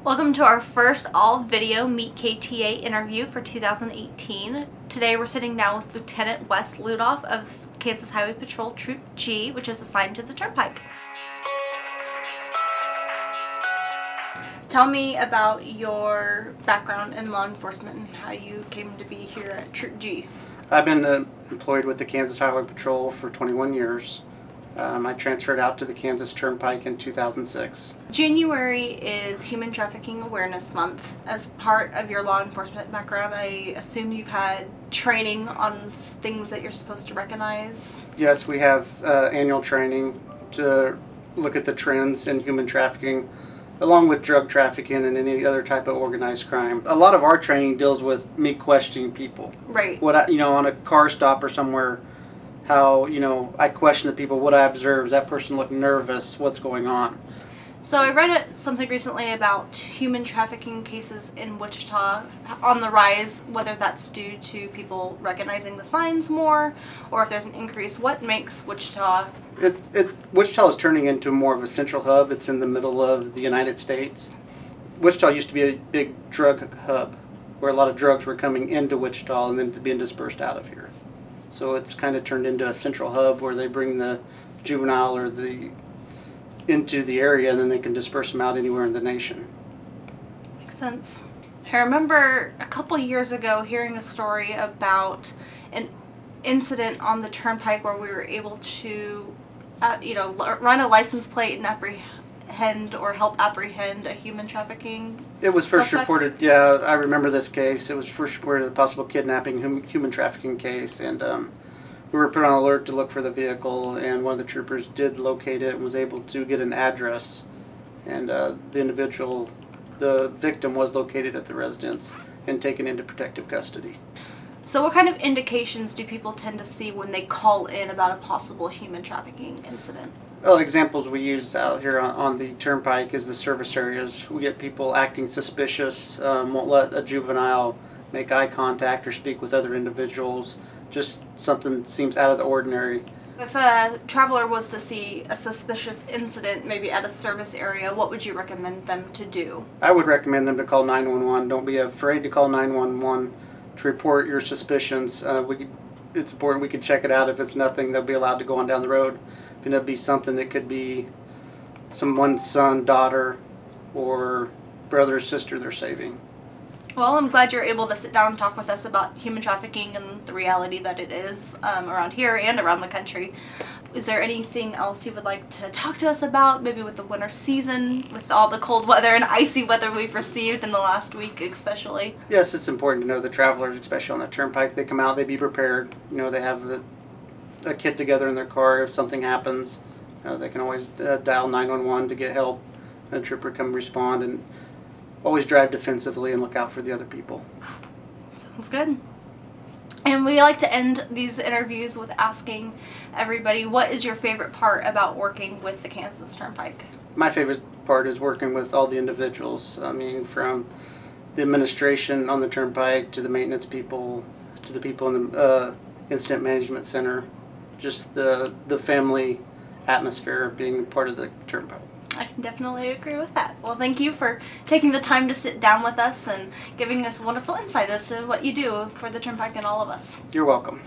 Welcome to our first all-video Meet KTA interview for 2018. Today we're sitting down with Lieutenant Wes Ludolph of Kansas Highway Patrol Troop G, which is assigned to the Turnpike. Tell me about your background in law enforcement and how you came to be here at Troop G. I've been employed with the Kansas Highway Patrol for 21 years. I transferred out to the Kansas Turnpike in 2006. January is Human Trafficking Awareness Month. As part of your law enforcement background, I assume you've had training on things that you're supposed to recognize? Yes, we have annual training to look at the trends in human trafficking, along with drug trafficking and any other type of organized crime. A lot of our training deals with me questioning people. Right. On a car stop or somewhere, how, I question the people, what I observe, does that person look nervous, what's going on? So I read something recently about human trafficking cases in Wichita on the rise, whether that's due to people recognizing the signs more, or if there's an increase. What makes Wichita? Wichita is turning into more of a central hub. It's in the middle of the United States. Wichita used to be a big drug hub, where a lot of drugs were coming into Wichita and then being dispersed out of here. So it's kind of turned into a central hub where they bring the juvenile or into the area, and then they can disperse them out anywhere in the nation. Makes sense. I remember a couple years ago hearing a story about an incident on the Turnpike where we were able to, run a license plate and apprehend or help apprehend a human trafficking It was first suspect. reported, yeah, I remember this case. It was first reported a possible kidnapping, human trafficking case, and we were put on alert to look for the vehicle, and one of the troopers did locate it and was able to get an address, and the victim was located at the residence and taken into protective custody. So what kind of indications do people tend to see when they call in about a possible human trafficking incident? Well, examples we use out here on the Turnpike is the service areas. We get people acting suspicious, won't let a juvenile make eye contact or speak with other individuals, just something that seems out of the ordinary. If a traveler was to see a suspicious incident, maybe at a service area, what would you recommend them to do? I would recommend them to call 911. Don't be afraid to call 911 to report your suspicions. It's important we can check it out. If it's nothing, they'll be allowed to go on down the road. If it would be something, it could be someone's son, daughter, or brother or sister they're saving. Well, I'm glad you're able to sit down and talk with us about human trafficking and the reality that it is around here and around the country. Is there anything else you would like to talk to us about, maybe with the winter season, with all the cold weather and icy weather we've received in the last week especially? Yes, it's important to know the travelers, especially on the Turnpike, they come out, they be prepared. They have a kit together in their car. If something happens, they can always dial 911 to get help, and a trooper come respond, and always drive defensively and look out for the other people. Sounds good. And we like to end these interviews with asking everybody, what is your favorite part about working with the Kansas Turnpike? My favorite part is working with all the individuals. I mean, from the administration on the Turnpike to the maintenance people to the people in the incident management center. Just the family atmosphere of being part of the Turnpike. I can definitely agree with that. Well, thank you for taking the time to sit down with us and giving us wonderful insight as to what you do for the Turnpike and all of us. You're welcome.